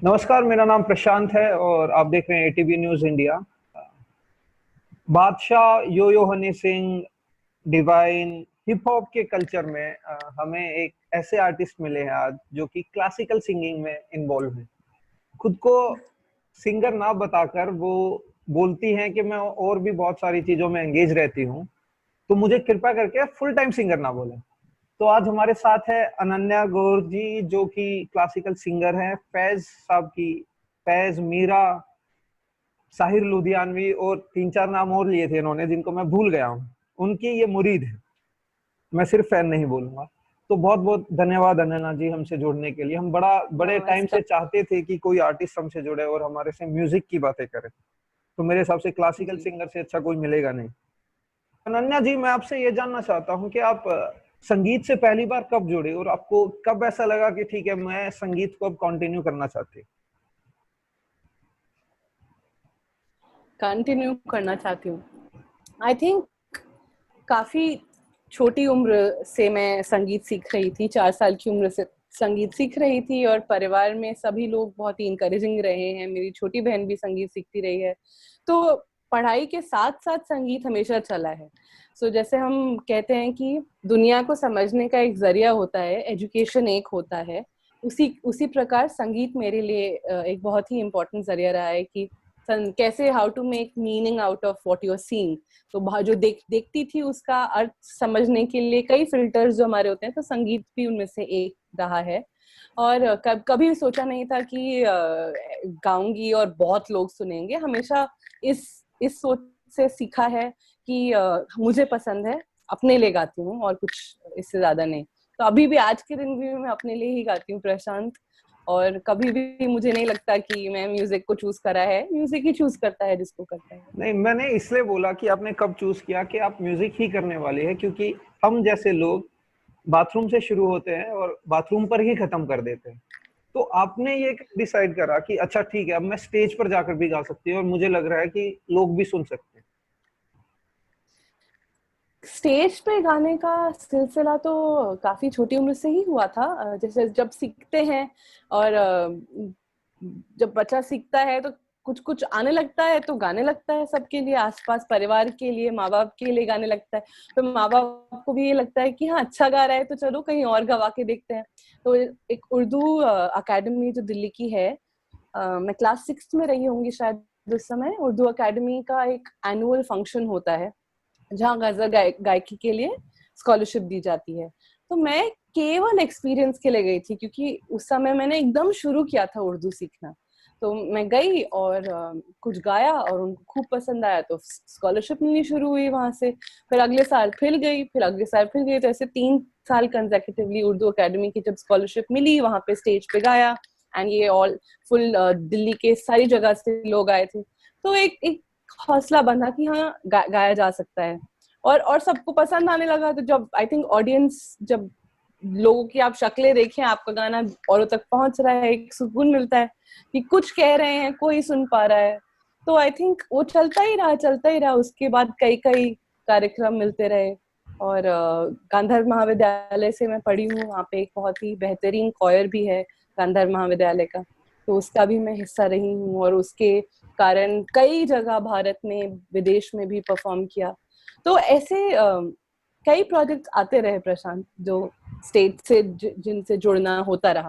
नमस्कार, मेरा नाम प्रशांत है और आप देख रहे हैं ATV news India. Badshah, yo yo Honey Singh, Divine, hip hop के कल्चर में हमें एक ऐसे आर्टिस्ट मिले हैं आज जो कि क्लासिकल सिंगिंग में इन्वॉल्व है। खुद को सिंगर ना बताकर वो बोलती हैं कि मैं और भी बहुत सारी चीज़ों में एंगेज रहती हूँ, तो मुझे कृपया करके फुल टाइम सिंगर ना बोलें। तो आज हमारे साथ है अनन्या गौर जी, जो कि क्लासिकल सिंगर हैं। फैज साहब की, फैज, मीरा, साहिर लुधियानवी और तीन चार नाम और लिए थे इन्होंने जिनको मैं भूल गया हूँ। उनकी ये मुरीद है, मैं सिर्फ फैन नहीं बोलूंगा। तो बहुत बहुत धन्यवाद अनन्या जी हमसे जुड़ने के लिए। हम बड़े टाइम नमस्कार। से चाहते थे कि कोई आर्टिस्ट हमसे जुड़े और हमारे से म्यूजिक की बातें करे। तो मेरे हिसाब से क्लासिकल जी, सिंगर से अच्छा कोई मिलेगा नहीं। अनन्या जी, मैं आपसे ये जानना चाहता हूँ कि आप संगीत से पहली बार कब जुड़े और आपको कब ऐसा लगा कि ठीक है, मैं संगीत को अब कंटिन्यू करना चाहती हूँ। कंटिन्यू करना चाहती हूँ। आई थिंक काफी छोटी उम्र से मैं संगीत सीख रही थी। 4 साल की उम्र से संगीत सीख रही थी और परिवार में सभी लोग बहुत ही इंकरेजिंग रहे हैं। मेरी छोटी बहन भी संगीत सीखती रही है, तो पढ़ाई के साथ साथ संगीत हमेशा चला है। जैसे हम कहते हैं कि दुनिया को समझने का एक जरिया होता है, एजुकेशन एक होता है, उसी उसी प्रकार संगीत मेरे लिए एक बहुत ही इम्पोर्टेंट जरिया रहा है कि कैसे how to make meaning out of what you are seeing. तो जो देखती थी उसका अर्थ समझने के लिए कई फिल्टर्स जो हमारे होते हैं, तो संगीत भी उनमें से एक रहा है। और कभी सोचा नहीं था कि गाऊंगी और बहुत लोग सुनेंगे। हमेशा इस सोच से सीखा है कि मुझे पसंद है, अपने लिए गाती हूँ और कुछ इससे ज्यादा नहीं। तो अभी भी, आज के दिन भी मैं अपने लिए ही गाती हूँ प्रशांत। और कभी भी मुझे नहीं लगता कि मैं म्यूजिक को चूज करा है, म्यूजिक ही चूज करता है जिसको करता है। नहीं, मैंने इसलिए बोला कि आपने कब चूज किया कि आप म्यूजिक ही करने वाले हैं, क्योंकि हम जैसे लोग बाथरूम से शुरू होते हैं और बाथरूम पर ही खत्म कर देते हैं। तो आपने ये डिसाइड करा कि अच्छा ठीक है, अब मैं स्टेज पर जाकर भी गा सकती हूँ और मुझे लग रहा है कि लोग भी सुन सकते हैं। स्टेज पे गाने का सिलसिला तो काफी छोटी उम्र से ही हुआ था। जैसे जब सीखते हैं और जब बच्चा सीखता है तो कुछ कुछ आने लगता है तो गाने लगता है, सबके लिए, आसपास परिवार के लिए, माँ बाप के लिए गाने लगता है। तो माँ बाप को भी ये लगता है कि हाँ, अच्छा गा रहा है तो चलो कहीं और गवा के देखते हैं। तो एक उर्दू अकेडमी जो दिल्ली की है, मैं क्लास 6 में रही होंगी शायद उस समय। उर्दू अकेडमी का एक एनुअल फंक्शन होता है जहाँ गजल गायकी के लिए स्कॉलरशिप दी जाती है। तो मैं केवल एक्सपीरियंस के लिए गई थी, क्योंकि उस समय मैंने एकदम शुरू किया था उर्दू सीखना। तो मैं गई और कुछ गाया और उनको खूब पसंद आया, तो स्कॉलरशिप मिलनी शुरू हुई वहां से। फिर अगले साल फिर गई, फिर अगले साल फिर गई, तो ऐसे 3 साल कंसेक्यूटिवली उर्दू अकेडमी की जब स्कॉलरशिप मिली, वहां पे स्टेज पे गाया। एंड ये ऑल फुल दिल्ली के सारी जगह से लोग आए थे। तो एक हौसला बंधा कि हाँ, गाया जा सकता है। और सबको पसंद आने लगा। तो जब आई थिंक ऑडियंस, जब लोगों की आप शक्लें देखें, आपका गाना औरों तक पहुंच रहा है, एक सुकून मिलता है कि कुछ कह रहे हैं, कोई सुन पा रहा है। तो आई थिंक वो चलता ही रहा। उसके बाद कई कई कार्यक्रम मिलते रहे। और गांधर्व महाविद्यालय से मैं पढ़ी हूँ, वहाँ पे एक बहुत ही बेहतरीन कॉयर भी है गांधर्व महाविद्यालय का। तो उसका भी मैं हिस्सा रही हूँ और उसके कारण कई जगह भारत में, विदेश में भी परफॉर्म किया। तो ऐसे कई प्रोजेक्ट्स आते रहे प्रशांत, जो स्टेट से जिनसे जुड़ना होता रहा।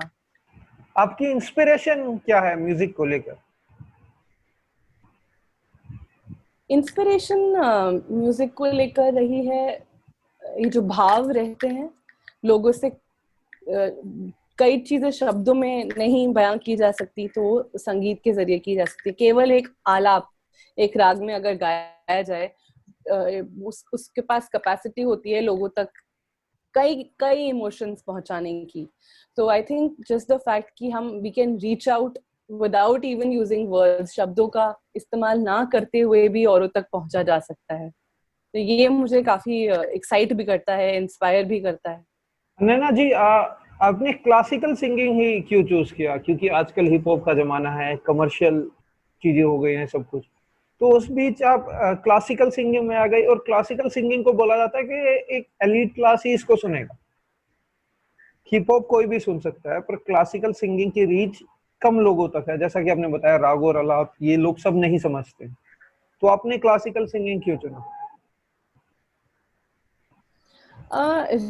आपकी इंस्पिरेशन क्या है म्यूजिक को लेकर? इंस्पिरेशन म्यूजिक को लेकर रही है, ये जो भाव रहते हैं लोगों से, कई चीजें शब्दों में नहीं बयां की जा सकती, तो संगीत के जरिए की जा सकती है। केवल एक आलाप, एक राग में अगर गाया जाए, उसके पास कैपेसिटी होती है लोगों तक कई कई इमोशंस पहुंचाने की। तो I think just the fact कि हम we can reach out without even using words, शब्दों का इस्तेमाल ना करते हुए भी औरों तक पहुंचा जा सकता है। तो ये मुझे काफी एक्साइट भी करता है, इंस्पायर भी करता है। नैना जी, आपने क्लासिकल सिंगिंग ही क्यों चूज किया? क्योंकि आजकल हिप हॉप का जमाना है, कमर्शियल चीजें हो गई हैं सब कुछ। तो उस बीच आप क्लासिकल सिंगिंग में आ गई, और क्लासिकल सिंगिंग को बोला जाता है कि एक एलीट क्लास ही इसको सुनेगा। हिप हॉप कोई भी सुन सकता है, पर क्लासिकल सिंगिंग की रीच कम लोगों तक है, जैसा कि आपने बताया राग और आलाप ये लोग सब नहीं समझते, तो आपने क्लासिकल सिंगिंग क्यों चुना?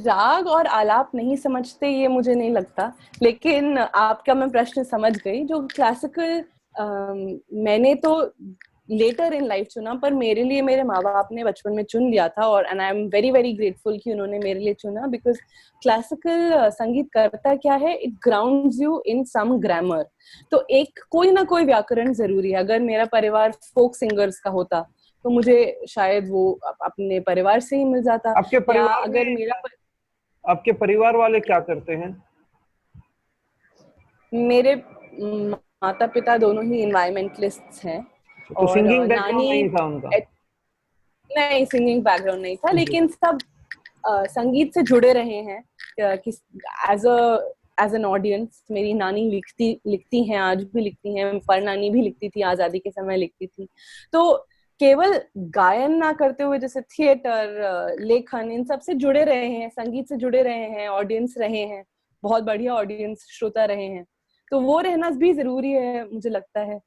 राग और आलाप नहीं समझते ये मुझे नहीं लगता, लेकिन आपका मैं प्रश्न समझ गई। जो क्लासिकल मैंने तो लेटर इन लाइफ चुना, पर मेरे लिए मेरे माँ बाप ने बचपन में चुन लिया था, और and I am very very grateful कि उन्होंने मेरे लिए चुना, बिकॉज क्लासिकल संगीत करता क्या है, it grounds you in some grammar. तो एक कोई ना कोई व्याकरण जरूरी है। अगर मेरा परिवार फोक सिंगर्स का होता तो मुझे शायद वो अपने परिवार से ही मिल जाता, आपके या परिवार अगर में मेरा आपके परिवार वाले क्या करते हैं? मेरे माता पिता दोनों ही इन्वायरमेंटलिस्ट्स हैं, तो और सिंगिंग बैकग्राउंड नानी नहीं था उनका? नहीं, सिंगिंग बैकग्राउंड नहीं था, जी। लेकिन सब संगीत से जुड़े रहे हैं। एज एज एन ऑडियंस मेरी नानी लिखती हैं, आज भी लिखती हैं, पर नानी भी लिखती थी, आजादी के समय लिखती थी। तो केवल गायन ना करते हुए जैसे थिएटर, लेखन, इन सब से जुड़े रहे हैं, संगीत से जुड़े रहे हैं, ऑडियंस रहे हैं, बहुत बढ़िया ऑडियंस, श्रोता रहे हैं। तो वो रहना भी जरूरी है मुझे लगता है।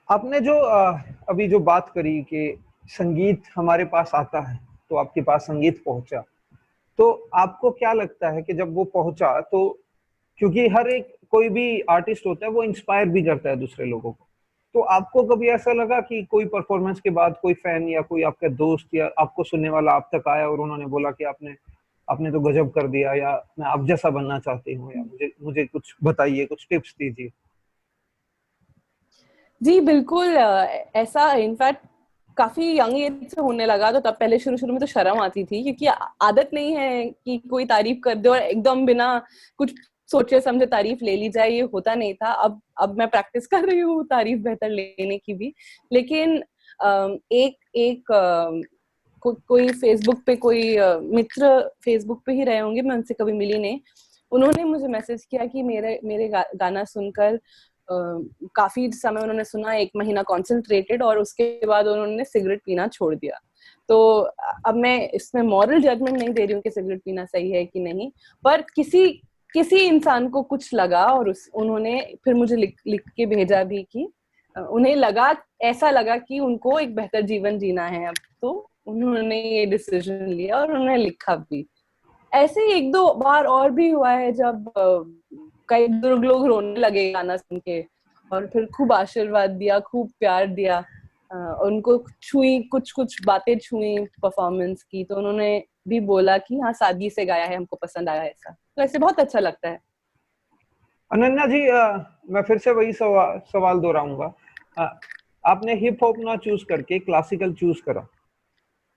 आपने जो अभी जो बात करी कि संगीत हमारे पास आता है, तो आपके पास संगीत पहुंचा, तो आपको क्या लगता है कि जब वो पहुंचा तो, क्योंकि हर एक कोई भी आर्टिस्ट होता है वो इंस्पायर भी करता है दूसरे लोगों को, तो आपको कभी ऐसा लगा कि कोई परफॉर्मेंस के बाद कोई फैन या कोई आपका दोस्त या आपको सुनने वाला आप तक आया और उन्होंने बोला कि आपने आपने तो गजब कर दिया, या मैं आप जैसा बनना चाहती हूँ, या मुझे मुझे कुछ बताइए, कुछ टिप्स दीजिए? जी बिल्कुल, ऐसा इनफैक्ट काफी यंग एज से होने लगा। तो तब पहले शुरू शुरू में तो शर्म आती थी, क्योंकि आदत नहीं है कि कोई तारीफ कर दे और एकदम बिना कुछ सोचे समझे तारीफ ले ली जाए, ये होता नहीं था। अब मैं प्रैक्टिस कर रही हूँ तारीफ बेहतर लेने की भी। लेकिन एक एक कोई फेसबुक पे कोई मित्र फेसबुक पे ही रहे होंगे, मैं उनसे कभी मिली नहीं, उन्होंने मुझे मैसेज किया कि मेरे मेरे गाना सुनकर काफी समय उन्होंने सुना, 1 महीना कॉन्सेंट्रेटेड, और उसके बाद उन्होंने सिगरेट पीना छोड़ दिया। तो अब मैं इसमें मॉरल जजमेंट नहीं दे रही हूँ कि सिगरेट पीना सही है कि नहीं, पर किसी किसी इंसान को कुछ लगा, और उन्होंने फिर मुझे लिख के भेजा भी कि उन्हें लगा, ऐसा लगा कि उनको एक बेहतर जीवन जीना है अब, तो उन्होंने ये डिसीजन लिया और उन्होंने लिखा भी। ऐसे ही एक दो बार और भी हुआ है, जब कई बुजुर्ग लोग रोने लगे गाना सुन के, और फिर खूब आशीर्वाद दिया, खूब प्यार दिया, उनको छुई, कुछ कुछ बातें छुई परफॉर्मेंस की, तो उन्होंने भी बोला कि हाँ सादगी से गाया है, हमको पसंद आया ऐसा। तो ऐसे बहुत अच्छा लगता है। अनन्या जी, मैं फिर से वही सवाल दोहराऊंगा। आपने हिप हॉप ना चूज करके क्लासिकल चूज करा,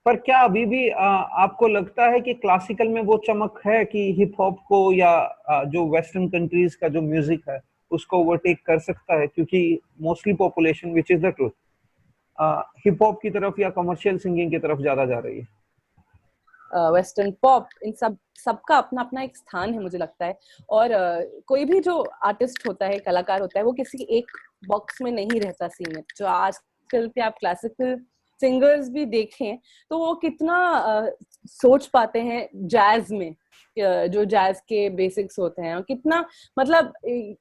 पर क्या अभी भी आपको लगता है कि क्लासिकल में वो चमक है कि हिप हॉप को या जो वेस्टर्न कंट्रीज का जो म्यूजिक है उसको ओवरटेक कर सकता है? क्योंकि mostly population, which is the truth, hip hop की तरफ या कमर्शियल सिंगिंग की तरफ ज्यादा जा रही है। वेस्टर्न पॉप, इन सबका अपना अपना एक स्थान है मुझे लगता है। और कोई भी जो आर्टिस्ट होता है, कलाकार होता है, वो किसी एक बॉक्स में नहीं रहता सीमित। जो आजकल के आप क्लासिकल सिंगर्स भी देखें तो वो कितना सोच पाते हैं जैज में, जो जैज के बेसिक्स होते हैं, और कितना मतलब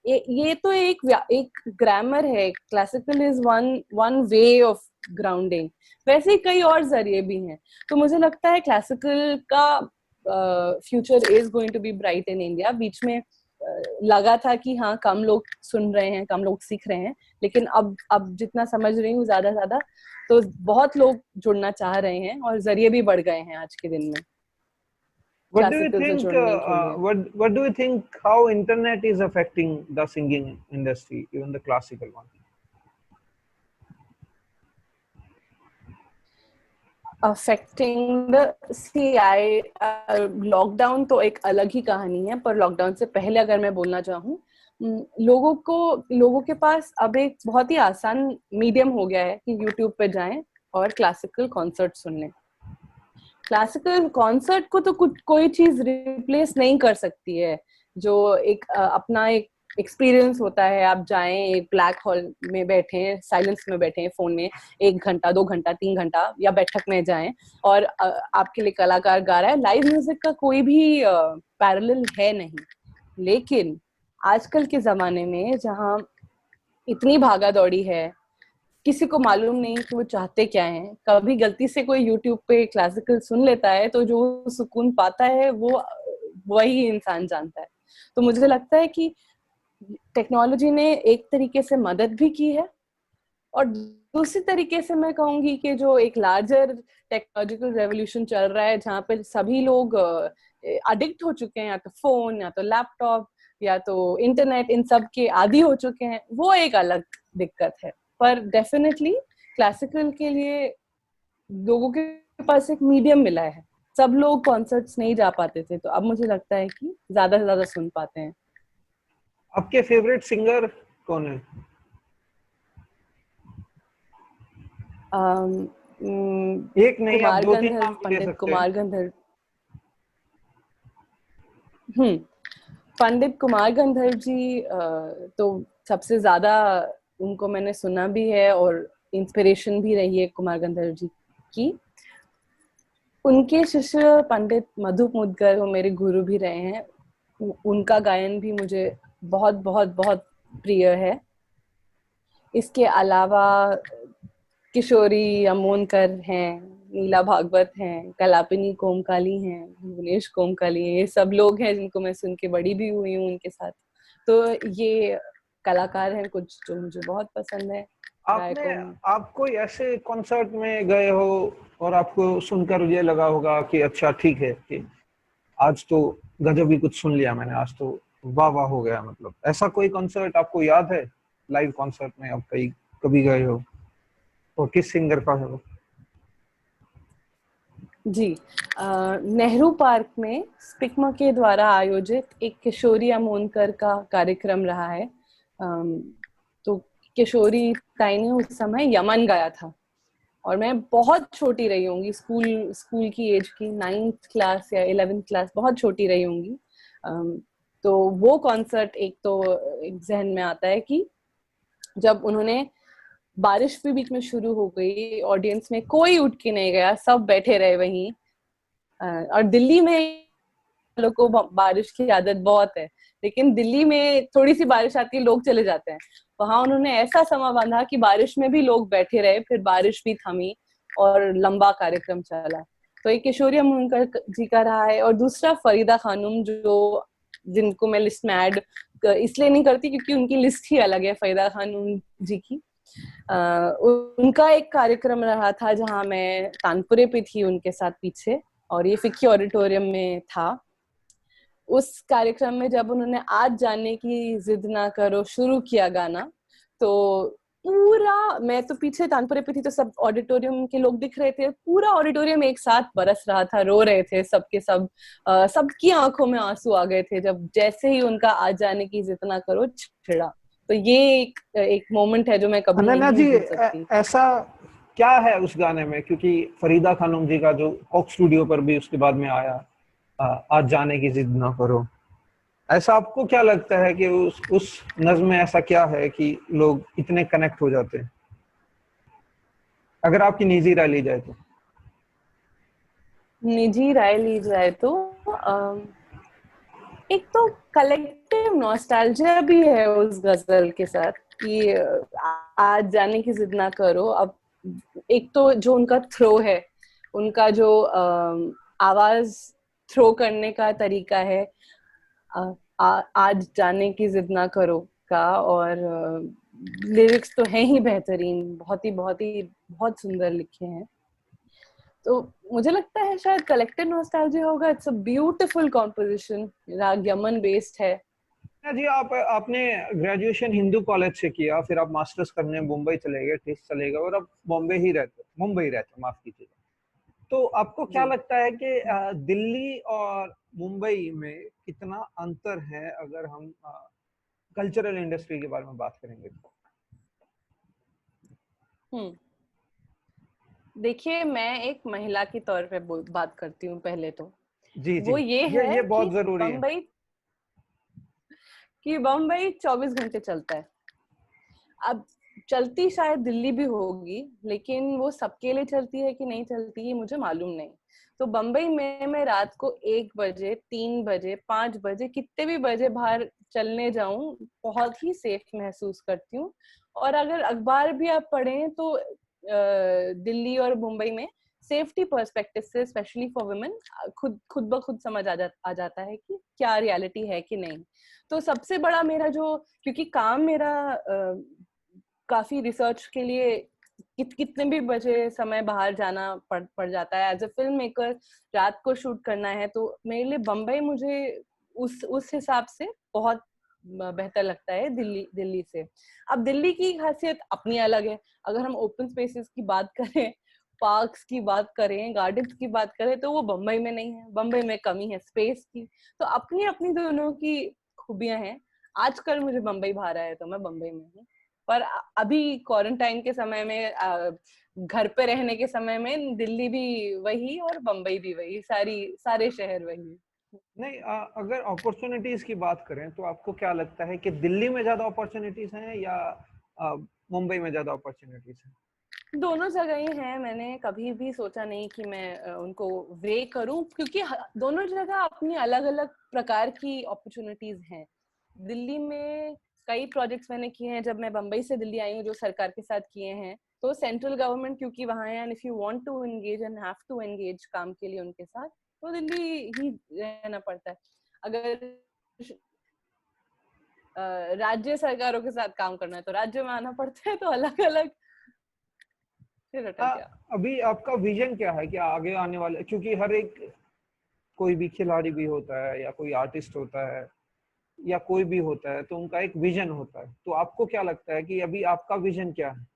ये तो एक ग्रामर है। Classical is one one way of grounding, वैसे ही कई और जरिए भी हैं। तो मुझे लगता है क्लासिकल का future is going to be bright in India. बीच में लगा था कि हाँ कम लोग सुन रहे हैं, कम लोग सीख रहे हैं, लेकिन अब जितना समझ रही हूँ ज्यादा ज्यादा, तो बहुत लोग जुड़ना चाह रहे हैं, और जरिए भी बढ़ गए हैं आज के दिन में What do you क्लासिकल से think? जुड़ने के लिए। What do you think? How internet is affecting the singing industry, even the classical one? Affecting the C I lockdown तो एक अलग ही कहानी है, पर लॉकडाउन से पहले अगर मैं बोलना चाहूँ, लोगों के पास अब एक बहुत ही आसान मीडियम हो गया है कि यूट्यूब पे जाएं और क्लासिकल कॉन्सर्ट सुन लें। क्लासिकल कॉन्सर्ट को तो कुछ कोई चीज रिप्लेस नहीं कर सकती है। जो एक अपना एक एक्सपीरियंस होता है, आप जाएं एक ब्लैक हॉल में बैठे, साइलेंस में बैठे, फोन में 1 घंटा 2 घंटा 3 घंटा, या बैठक में जाएं और आपके लिए कलाकार गा रहा है। लाइव म्यूजिक का कोई भी पैरेलल है नहीं। लेकिन आजकल के जमाने में जहाँ इतनी भागा दौड़ी है, किसी को मालूम नहीं कि वो चाहते क्या हैं। कभी गलती से कोई यूट्यूब पे क्लासिकल सुन लेता है तो जो सुकून पाता है वो वही इंसान जानता है। तो मुझे लगता है कि टेक्नोलॉजी ने एक तरीके से मदद भी की है, और दूसरी तरीके से मैं कहूंगी कि जो एक लार्जर टेक्नोलॉजिकल रेवोल्यूशन चल रहा है, जहाँ पे सभी लोग अडिक्ट हो चुके हैं, या तो फोन, या तो लैपटॉप, या तो इंटरनेट, इन सब के आदी हो चुके हैं, वो एक अलग दिक्कत है। पर डेफिनेटली क्लासिकल के लिए लोगों के पास एक मीडियम मिला है। सब लोग कॉन्सर्ट्स नहीं जा पाते थे, तो अब मुझे लगता है कि ज्यादा से ज्यादा सुन पाते हैं। आपके फेवरेट सिंगर कौन है? एक नहीं, आप कुमार दो तीन गंधर्व, नाम भी ले पंडित सकते हैं। कुमार गंधर्व। पंडित कुमार गंधर्व जी तो सबसे ज्यादा उनको मैंने सुना भी है, और इंस्पिरेशन भी रही है कुमार गंधर्व जी की। उनके शिष्य पंडित मधु मुदगल वो मेरे गुरु भी रहे हैं। उनका गायन भी मुझे बहुत बहुत बहुत प्रिय है। इसके अलावा किशोरी अमोनकर हैं, नीला भागवत हैं, कलापिनी कोमकाली हैं, भुवनेश कोमकाली हैं। ये सब लोग हैं जिनको मैं सुन के बड़ी भी हुई हूँ उनके साथ। तो ये कलाकार हैं कुछ जो मुझे बहुत पसंद है गायकों में। आप कोई ऐसे कॉन्सर्ट में गए हो और आपको सुनकर ये लगा होगा कि अच्छा ठीक है कि आज तो गजब ही कुछ सुन लिया मैंने, आज तो वाह वाह हो गया, मतलब ऐसा कोई कॉन्सर्ट आपको याद है? लाइव कॉन्सर्ट में आप कभी गए हो और किस सिंगर का है वो? जी, नेहरू पार्क में स्पिकमा के द्वारा आयोजित एक किशोरी अमोनकर का कार्यक्रम रहा है। तो किशोरी ताई ने उस समय यमन गाया था, और मैं बहुत छोटी रही होंगी, स्कूल की एज की, 9th क्लास या 11th क्लास, बहुत छोटी रही होंगी। तो वो कॉन्सर्ट एक तो एक जहन में आता है कि जब उन्होंने, बारिश भी बीच में शुरू हो गई, ऑडियंस में कोई उठ के नहीं गया, सब बैठे रहे वहीं। और दिल्ली में लोगों को बारिश की आदत बहुत है, लेकिन दिल्ली में थोड़ी सी बारिश आती है लोग चले जाते हैं। वहां उन्होंने ऐसा समा बांधा कि बारिश में भी लोग बैठे रहे, फिर बारिश भी थमी और लंबा कार्यक्रम चला। तो एक किशोरी अमोनकर जी का रहा है, और दूसरा फरीदा खानम, जो जिनको मैं लिस्ट में ऐड इसलिए नहीं करती क्योंकि उनकी लिस्ट ही अलग है फरीदा खानम जी की। उनका एक कार्यक्रम रहा था जहां मैं तानपुरे पे थी उनके साथ पीछे, और ये फिक्की ऑडिटोरियम में था। उस कार्यक्रम में जब उन्होंने आज जाने की जिद ना करो शुरू किया गाना, तो पूरा, मैं तो पीछे तानपुरे पे थी तो सब ऑडिटोरियम के लोग दिख रहे थे, पूरा ऑडिटोरियम एक साथ बरस रहा था, रो रहे थे सबके सब। सबकी आंखों में आंसू आ गए थे जब जैसे ही उनका आज जाने की जिद ना करो छिड़ा। तो ये एक मोमेंट है जो मैं कभी अनन्या नहीं जी, भूल सकती। ऐसा क्या है उस गाने में? क्योंकि फरीदा खानम जी का जो कॉक स्टूडियो पर भी उसके बाद में आया, आज जाने की जिद ना करो, ऐसा आपको क्या लगता है कि उस नज्म में ऐसा क्या है कि लोग इतने कनेक्ट हो जाते हैं, अगर आपकी निजी राय ली जाए तो? निजी राय ली जाए तो एक तो कलेक्टिव नॉस्टैल्जिया भी है उस गजल के साथ कि आज जाने की जिद ना करो। अब एक तो जो उनका थ्रो है, उनका जो आवाज थ्रो करने का तरीका है, आज जाने की जिद ना करो का, और लिरिक्स तो हैं ही बेहतरीन, बहुत ही बहुत सुंदर लिखे हैं। तो मुझे लगता है शायद कलेक्टिव नॉस्टैल्जिया होगा। इट्स अ ब्यूटीफुल कॉम्पोजिशन, राग यमन बेस्ड है। जी, आपने ग्रेजुएशन हिंदू कॉलेज से किया, फिर आप मास्टर्स करने मुंबई चले गए, टेस्ट चले गए, और अब मुंबई रहते, माफ कीजिएगा। तो आपको क्या जी, लगता है कि दिल्ली और मुंबई में कितना अंतर है अगर हम कल्चरल इंडस्ट्री के बारे में बात करेंगे तो? हम्म, देखिए, मैं एक महिला के तौर पे बात करती हूँ पहले तो। जी जी, वो ये है ये बहुत जरूरी है। बम्बई कि बम्बई 24 घंटे चलता है। अब चलती शायद दिल्ली भी होगी, लेकिन वो सबके लिए चलती है कि नहीं चलती है मुझे मालूम नहीं। तो बम्बई में मैं रात को 1 बजे, 3 बजे, 5 बजे, कितने भी बजे बाहर चलने जाऊं, बहुत ही सेफ महसूस करती हूँ। और अगर अखबार भी आप पढ़ें तो दिल्ली और मुंबई में सेफ्टी पर्सपेक्टिव से, स्पेशली फॉर वुमेन, खुद ब खुद समझ आ जाता है कि क्या रियलिटी है कि नहीं। तो सबसे बड़ा मेरा जो, क्योंकि काम मेरा काफी रिसर्च के लिए कितने भी बजे समय बाहर जाना पड़ जाता है एज अ फिल्म मेकर, रात को शूट करना है, तो मेरे लिए बम्बई मुझे उस हिसाब से बहुत बेहतर लगता है दिल्ली से। अब दिल्ली की खासियत अपनी अलग है। अगर हम ओपन स्पेसेस की बात करें, पार्क्स की बात करें, गार्डन्स की बात करें, तो वो बम्बई में नहीं है। बम्बई में कमी है स्पेस की। तो अपनी अपनी दोनों की खूबियां हैं। आजकल मुझे बम्बई भा रहा है तो मैं बम्बई में हूँ, पर अभी क्वारंटाइन के समय में, घर पे रहने के समय में, दिल्ली भी वही और बम्बई भी वही, सारे शहर वही। नहीं, अगर अपॉर्चुनिटीज की बात करें तो आपको क्या लगता है कि दिल्ली में ज्यादा अपॉर्चुनिटीज हैं या मुंबई में ज्यादा अपॉर्चुनिटीज हैं? दोनों जगह ही हैं। मैंने कभी भी सोचा नहीं कि मैं उनको वे करूं, क्योंकि दोनों जगह अपनी अलग अलग प्रकार की अपॉर्चुनिटीज हैं। दिल्ली में कई प्रोजेक्ट्स मैंने किए हैं, जब मैं बम्बई से दिल्ली आई हूँ, जो सरकार के साथ किए हैं। तो सेंट्रल गवर्नमेंट क्योंकि वहाँ है, and if you want to engage and have to engage काम के लिए उनके साथ, तो दिल्ली ही रहना पड़ता है। अगर राज्य सरकारों के साथ काम करना है तो राज्य में आना पड़ता है। तो अलग अलग फिर अटक गया। अभी आपका विजन क्या है कि आगे आने वाले, क्योंकि हर एक, कोई भी खिलाड़ी भी होता है या कोई आर्टिस्ट होता है या कोई भी होता है, तो उनका एक विजन होता है। तो आपको क्या लगता है कि अभी आपका विजन क्या है?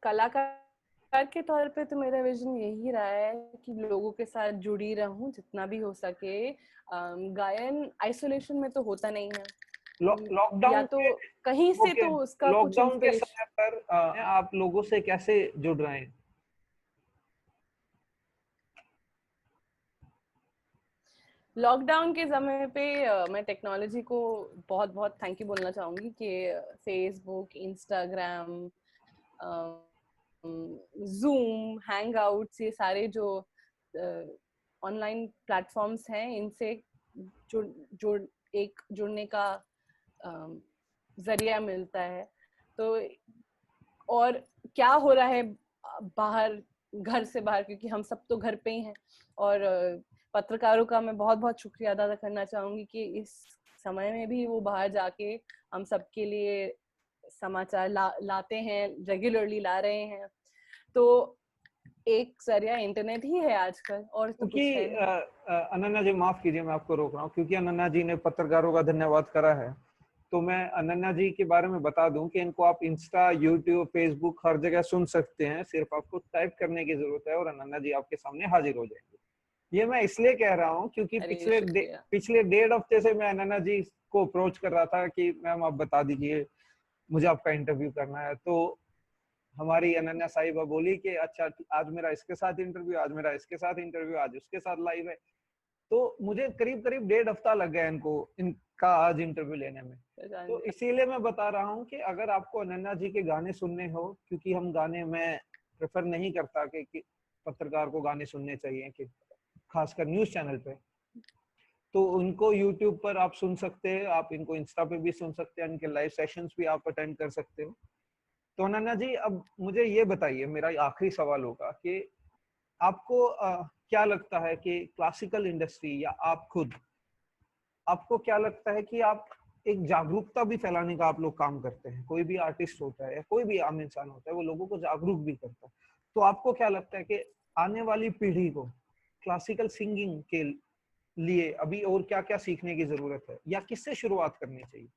कलाकार के तौर पे तो मेरा विजन यही रहा है कि लोगों के साथ जुड़ी रहूं जितना भी हो सके। गायन आइसोलेशन में तो होता नहीं है। या लॉकडाउन तो के कहीं से ओके, तो उसका कुछ लॉकडाउन के इंस्पिरेशन। समय पर आप लोगों से कैसे जुड़ रहे हैं? लॉकडाउन के समय पे मैं टेक्नोलॉजी को बहुत बहुत थैंक यू बोलना चाहूंगी कि फेसबुक, इंस्टाग्राम, जूम, हैंगआउट्स, ये सारे जो ऑनलाइन प्लेटफॉर्म्स हैं, इनसे जुड़ जुड़ जुड़ने का जरिया मिलता है। तो और क्या हो रहा है बाहर, घर से बाहर, क्योंकि हम सब तो घर पे ही हैं। और पत्रकारों का मैं बहुत बहुत शुक्रिया अदा करना चाहूंगी कि इस समय में भी वो बाहर जाके हम सबके लिए समाचार लाते हैं, रेगुलरली ला रहे हैं। तो एक जरिया इंटरनेट ही है आजकल, और तो क्योंकि कुछ है नहीं। अनन्या जी, माफ कीजिए मैं आपको रोक रहा हूँ, क्योंकि अनन्या जी ने पत्रकारों का धन्यवाद करा है, तो मैं अनन्या जी के बारे में बता दूं कि इनको आप इंस्टा, यूट्यूब, फेसबुक हर जगह सुन सकते हैं। सिर्फ आपको टाइप करने की जरूरत है और अनन्या जी आपके सामने हाजिर हो जाएंगे। ये मैं इसलिए कह रहा हूँ क्योंकि अरे शुक्रिया। पिछले 1.5 हफ्ते से मैं अनन्या जी को अप्रोच कर रहा था कि मैम आप बता दीजिए, मुझे आपका इंटरव्यू करना है। तो हमारी अनन्या साहिबा बोली कि अच्छा, आज मेरा इसके साथ इंटरव्यू, आज मेरा इसके साथ इंटरव्यू, आज उसके साथ लाइव है। तो मुझे करीब करीब 1.5 हफ्ता लग गया इनको इनका आज इंटरव्यू लेने में। तो इसीलिए मैं बता रहा हूँ कि अगर आपको अनन्या जी के गाने सुनने हो, क्योंकि हम गाने, मैं प्रेफर नहीं करता कि पत्रकार को गाने सुनने चाहिए, कि खासकर न्यूज चैनल पे, तो उनको यूट्यूब पर आप सुन सकते हैं, आप इनको इंस्टा पे भी सुन सकते हैं, इनके लाइव सेशंस भी आप अटेंड कर सकते हो। तो अनन्या जी, अब मुझे ये बताइए, मेरा आखिरी सवाल होगा कि आपको क्या लगता है कि क्लासिकल इंडस्ट्री या आप खुद, आपको क्या लगता है कि आप एक जागरूकता भी फैलाने का आप लोग काम करते हैं? कोई भी आर्टिस्ट होता है या कोई भी आम इंसान होता है, वो लोगों को जागरूक भी करता है। तो आपको क्या लगता है कि आने वाली पीढ़ी को क्लासिकल सिंगिंग के लिए अभी और क्या क्या सीखने की जरूरत है, या किससे शुरुआत करनी चाहिए?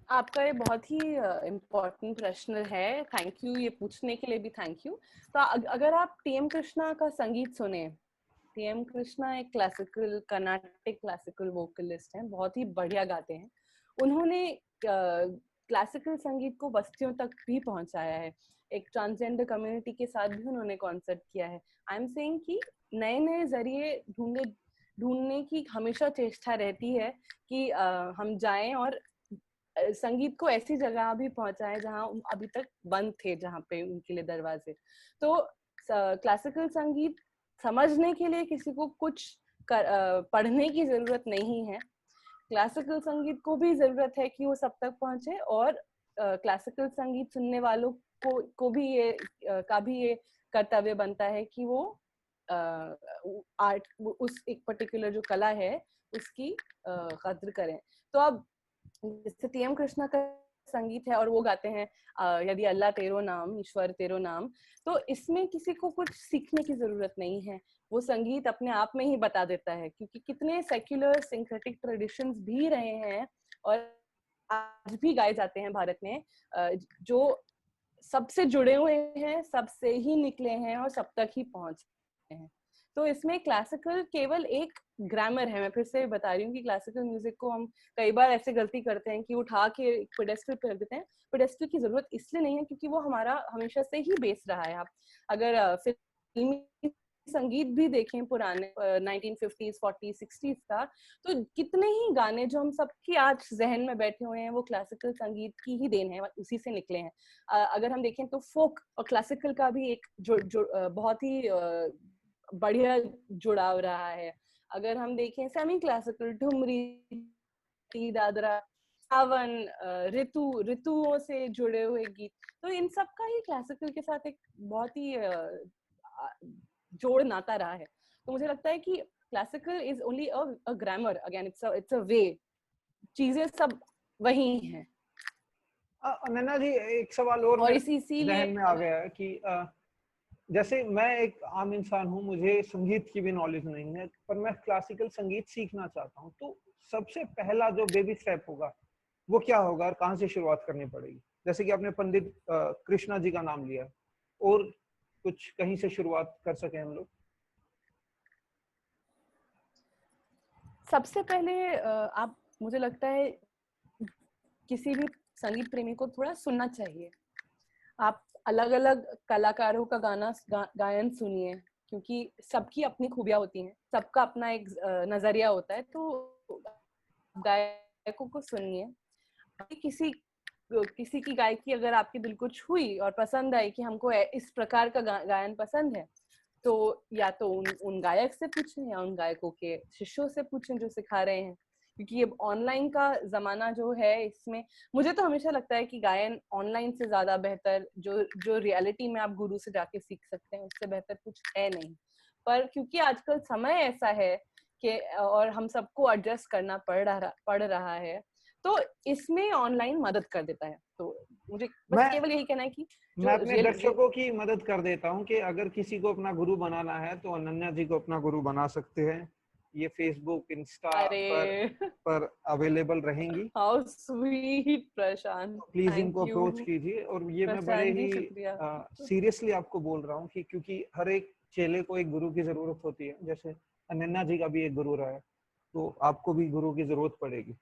आपका ये बहुत ही इम्पोर्टेंट प्रश्न है। थैंक यू, ये पूछने के लिए भी थैंक यू। तो अगर आप टीएम कृष्णा का संगीत सुने, टीएम कृष्णा एक कर्नाटिक क्लासिकल वोकलिस्ट हैं, बहुत ही बढ़िया गाते हैं। उन्होंने क्लासिकल संगीत को बस्तियों तक भी पहुंचाया है। एक ट्रांसजेंडर कम्युनिटी के साथ भी उन्होंने कॉन्सर्ट किया है। आई एम सेइंग कि नए नए जरिए ढूंढे ढूंढने की हमेशा चेष्टा रहती है कि हम जाएं और संगीत को ऐसी जगह भी पहुंचाएं जहां अभी तक बंद थे, जहां पे उनके लिए दरवाजे। तो क्लासिकल संगीत समझने के लिए किसी को कुछ पढ़ने की जरूरत नहीं है। क्लासिकल संगीत को भी जरूरत है कि वो सब तक पहुंचे, और क्लासिकल संगीत सुनने वालों को भी ये का भी ये कर्तव्य बनता है कि वो आर्ट, उस एक पर्टिकुलर जो कला है उसकी कद्र करें। तो अब जैसे टी.एम. कृष्णा का संगीत है और वो गाते हैं यदि अल्लाह तेरो नाम, ईश्वर तेरो नाम, तो इसमें किसी को कुछ सीखने की जरूरत नहीं है, वो संगीत अपने आप में ही बता देता है। क्योंकि कितने सेक्युलर सिंक्रेटिक ट्रेडिशंस भी रहे हैं और आज भी गाए जाते हैं भारत में, जो सबसे जुड़े हुए हैं, सबसे ही निकले हैं और सब तक ही पहुंचे हैं। तो इसमें क्लासिकल केवल एक ग्रामर है। मैं फिर से बता रही हूँ कि क्लासिकल म्यूजिक को हम कई बार ऐसे गलती करते हैं कि उठा के पेडेस्टल पे रख देते हैं। पेडेस्टल की जरूरत इसलिए नहीं है क्योंकि वो हमारा हमेशा से ही बेस रहा है। आप अगर फिल्मी संगीत भी देखें पुराने 1950s 40s 60s का, तो कितने ही गाने जो हम सबके आज जहन में बैठे हुए हैं वो क्लासिकल संगीत की ही देन है, उसी से निकले हैं। अगर हम देखें तो फोक और क्लासिकल का भी एक बहुत ही बढ़िया जुड़ाव रहा है। अगर हम देखें सेमी क्लासिकल, ठुमरी, दादरा, सावन, ऋतुओं से जुड़े हुए गीत, तो इन सब का ही क्लासिकल के साथ एक बहुत ही जोड़ नाता रहा है। तो मुझे लगता है कि classical is only a grammar, again it's a way, चीजें सब वही हैं। अनन्या जी, एक सवाल और मेरे इसीलिए जहन में आ गया है कि जैसे मैं एक आम इंसान हूँ, मुझे संगीत की भी नॉलेज नहीं है, पर मैं क्लासिकल संगीत सीखना चाहता हूँ, तो सबसे पहला जो बेबी स्टेप होगा वो क्या होगा और कहाँ से शुरुआत करनी पड़ेगी? जैसे कि आपने पंडित कृष्णा जी का नाम लिया, और कुछ कहीं से शुरुआत कर सके हम लोग? सबसे पहले आप, मुझे लगता है किसी भी संगीत प्रेमी को थोड़ा सुनना चाहिए। आप अलग अलग कलाकारों का गायन सुनिए, क्योंकि सबकी अपनी खूबियां होती हैं, सबका अपना एक नजरिया होता है। तो गायकों को सुनिए। किसी किसी की गायकी अगर आपके दिल को छुई और पसंद आई कि हमको इस प्रकार का गायन पसंद है, तो या तो उन गायक से पूछें या उन गायकों के शिष्यों से पूछें जो सिखा रहे हैं। क्योंकि ये ऑनलाइन का जमाना जो है, इसमें मुझे तो हमेशा लगता है कि गायन ऑनलाइन से ज्यादा बेहतर, जो रियलिटी में आप गुरु से जाके सीख सकते हैं, उससे बेहतर कुछ है नहीं। पर क्योंकि आजकल समय ऐसा है कि और हम सबको एडजस्ट करना पड़ रहा है, तो इसमें ऑनलाइन मदद कर देता है। तो मुझे बस केवल यही कहना है कि मैं जो अपने दर्शकों की मदद कर देता हूं कि अगर किसी को अपना गुरु बनाना है तो अनन्या जी को अपना गुरु बना सकते हैं। ये फेसबुक, इंस्टा पर अवेलेबल रहेंगी। How sweet Prashant, please thank इनको यू अप्रोच कीजिए। और ये मैं बड़े प्रशांत जी, ही शुक्रिया। सीरियसली आपको बोल रहा हूँ कि क्योंकि हर एक चेले को एक गुरु की जरूरत होती है, जैसे अनन्या जी का भी एक गुरु रहा है, तो आपको भी गुरु की जरूरत पड़ेगी।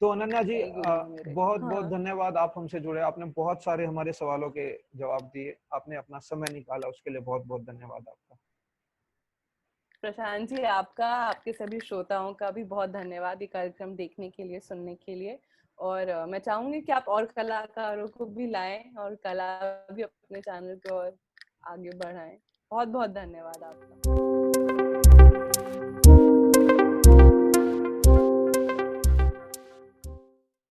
तो अनन्या जी, गुरु है मेरे। बहुत बहुत हाँ धन्यवाद, आप हमसे जुड़े, आपने बहुत सारे हमारे सवालों के जवाब दिए, आपने अपना समय निकाला, उसके लिए बहुत बहुत धन्यवाद आपका। प्रशांत जी, आपका, आपके सभी श्रोताओं का भी बहुत धन्यवाद ये कार्यक्रम देखने के लिए, सुनने के लिए। और मैं चाहूंगी कि आप और कलाकारों को भी लाएं और कला भी अपने चैनल पे और आगे बढ़ाएं। बहुत बहुत धन्यवाद आपका।